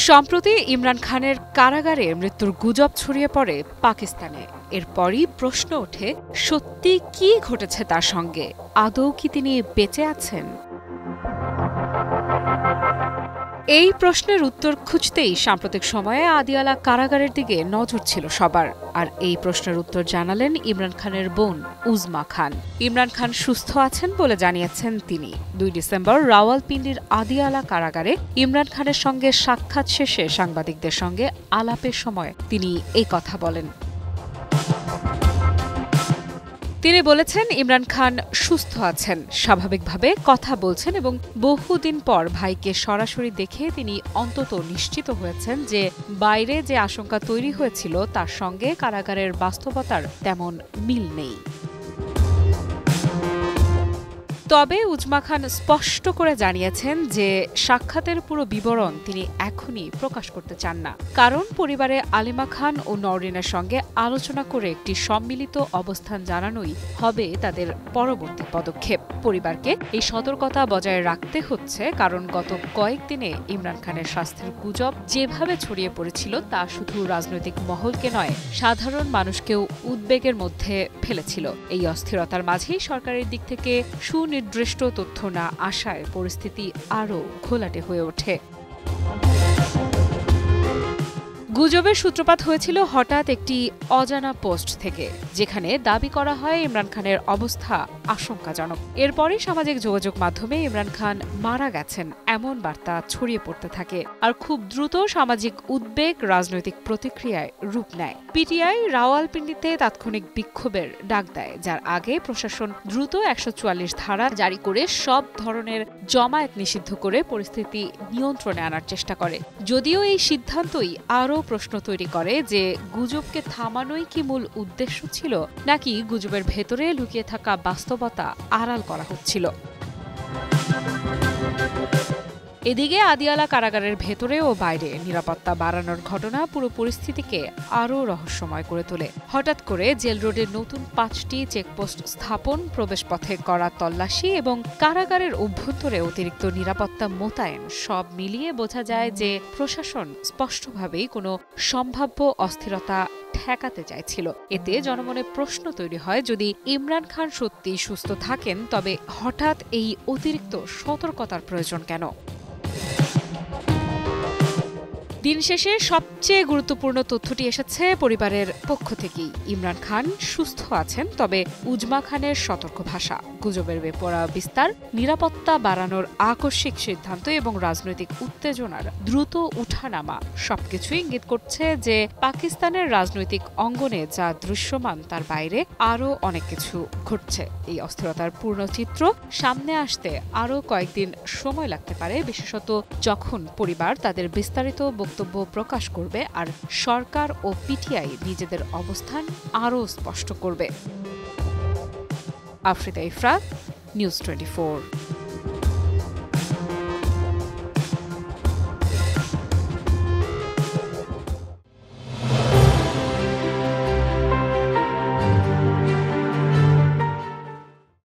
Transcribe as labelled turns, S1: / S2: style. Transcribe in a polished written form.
S1: সম্প্রতি ইমরান খানের কারাগারে মৃত্যুর গুজব ছড়িয়ে পড়ে পাকিস্তানে। এরপরই প্রশ্ন ওঠে, সত্যি কি ঘটেছে তার সঙ্গে? আদৌ কি তিনি বেঁচে আছেন? এই প্রশ্নের উত্তর খুঁজতেই সাম্প্রতিক সময়ে আদিয়ালা কারাগারের দিকে নজর ছিল সবার। আর এই প্রশ্নের উত্তর জানালেন ইমরান খানের বোন উজমা খান। ইমরান খান সুস্থ আছেন বলে জানিয়েছেন তিনি। ২ ডিসেম্বর রাওয়ালপিন্ডির আদিয়ালা কারাগারে ইমরান খানের সঙ্গে সাক্ষাৎ শেষে সাংবাদিকদের সঙ্গে আলাপের সময় তিনি এই কথা বলেন। তিনি বলেছেন, ইমরান খান সুস্থ আছেন, স্বাভাবিকভাবে কথা বলছেন এবং বহুদিন পর ভাইকে সরাসরি দেখে তিনি অন্তত নিশ্চিত হয়েছেন যে বাইরে যে আশঙ্কা তৈরি হয়েছিল তার সঙ্গে কারাগারের বাস্তবতার তেমন মিল নেই। তবে উজমা খান স্পষ্ট করে জানিয়েছেন যে সাক্ষাতের পুরো বিবরণ তিনি এখনই প্রকাশ করতে চান না, কারণ পরিবারে আলিমা খান ও নওরিনের সঙ্গে আলোচনা করে একটি সম্মিলিত অবস্থান জানানোই হবে তাদের পরবর্তী পদক্ষেপ। পরিবারকে এই সতর্কতা বজায় রাখতে হচ্ছে, কারণ গত কয়েকদিনে ইমরান খানের স্বাস্থ্যের গুজব যেভাবে ছড়িয়ে পড়েছিল তা শুধু রাজনৈতিক মহলকে নয়, সাধারণ মানুষকেও উদ্বেগের মধ্যে ফেলেছিল। এই অস্থিরতার মাঝেই সরকারের দিক থেকে সুনির্দিষ্ট তথ্য না আসায় পরিস্থিতি আরও ঘোলাটে হয়ে ওঠে। গুজবের সূত্রপাত হয়েছিল হঠাৎ একটি অজানা পোস্ট থেকে, যেখানে দাবি করা হয় ইমরান খানের অবস্থা আশঙ্কাজনক। এরপরই সামাজিক যোগাযোগ মাধ্যমে ইমরান খান মারা গেছেন এমন বার্তা ছড়িয়ে পড়তে থাকে, আর খুব দ্রুত সামাজিক উদ্বেগ রাজনৈতিক প্রতিক্রিয়ায় রূপ নেয়। পিটিআই রাওয়ালপিন্ডিতে তাৎক্ষণিক বিক্ষোভের ডাক দেয়, যার আগে প্রশাসন দ্রুত ১৪৪ ধারা জারি করে সব ধরনের জমায়েত নিষিদ্ধ করে পরিস্থিতি নিয়ন্ত্রণে আনার চেষ্টা করে। যদিও এই সিদ্ধান্তই আরও প্রশ্ন তৈরি করে যে গুজবকে থামানোই কি মূল উদ্দেশ্য ছিল, নাকি গুজবের ভেতরে লুকিয়ে থাকা বাস্তবতা আড়াল করা হচ্ছিল। এদিকে আদিয়ালা কারাগারের ভেতরে ও বাইরে নিরাপত্তা বাড়ানোর ঘটনা পুরো পরিস্থিতিকে আরও রহস্যময় করে তোলে। হঠাৎ করে জেল রোডে নতুন ৫টি চেকপোস্ট স্থাপন, প্রবেশপথে কড়া তল্লাশি এবং কারাগারের অভ্যন্তরে অতিরিক্ত নিরাপত্তা মোতায়েন, সব মিলিয়ে বোঝা যায় যে প্রশাসন স্পষ্টভাবেই কোনো সম্ভাব্য অস্থিরতা ঠেকাতে চাইছিল। এতে জনমনে প্রশ্ন তৈরি হয়, যদি ইমরান খান সত্যি সুস্থ থাকেন তবে হঠাৎ এই অতিরিক্ত সতর্কতার প্রয়োজন কেন? দিন শেষে সবচেয়ে গুরুত্বপূর্ণ তথ্যটি এসেছে পরিবারের পক্ষ থেকেই। ইমরান খান সুস্থ আছেন, তবে উজমা খানের সতর্ক ভাষা, গুজবের বেপরোয়া বিস্তার, নিরাপত্তা বাড়ানোর আকস্মিক সিদ্ধান্ত এবং রাজনৈতিক উত্তেজনার দ্রুত উঠানামা সবকিছুই ইঙ্গিত করছে যে পাকিস্তানের রাজনৈতিক অঙ্গনে যা দৃশ্যমান তার বাইরে আরও অনেক কিছু ঘটছে। এই অস্থিরতার পূর্ণ চিত্র সামনে আসতে আরও কয়েকদিন সময় লাগতে পারে, বিশেষত যখন পরিবার তাদের বিস্তারিত বক্তব্য প্রকাশ করবে আর সরকার ও পিটিআই নিজেদের অবস্থান আরও স্পষ্ট করবে। আফরিদা ইফরাত, নিউজ 24।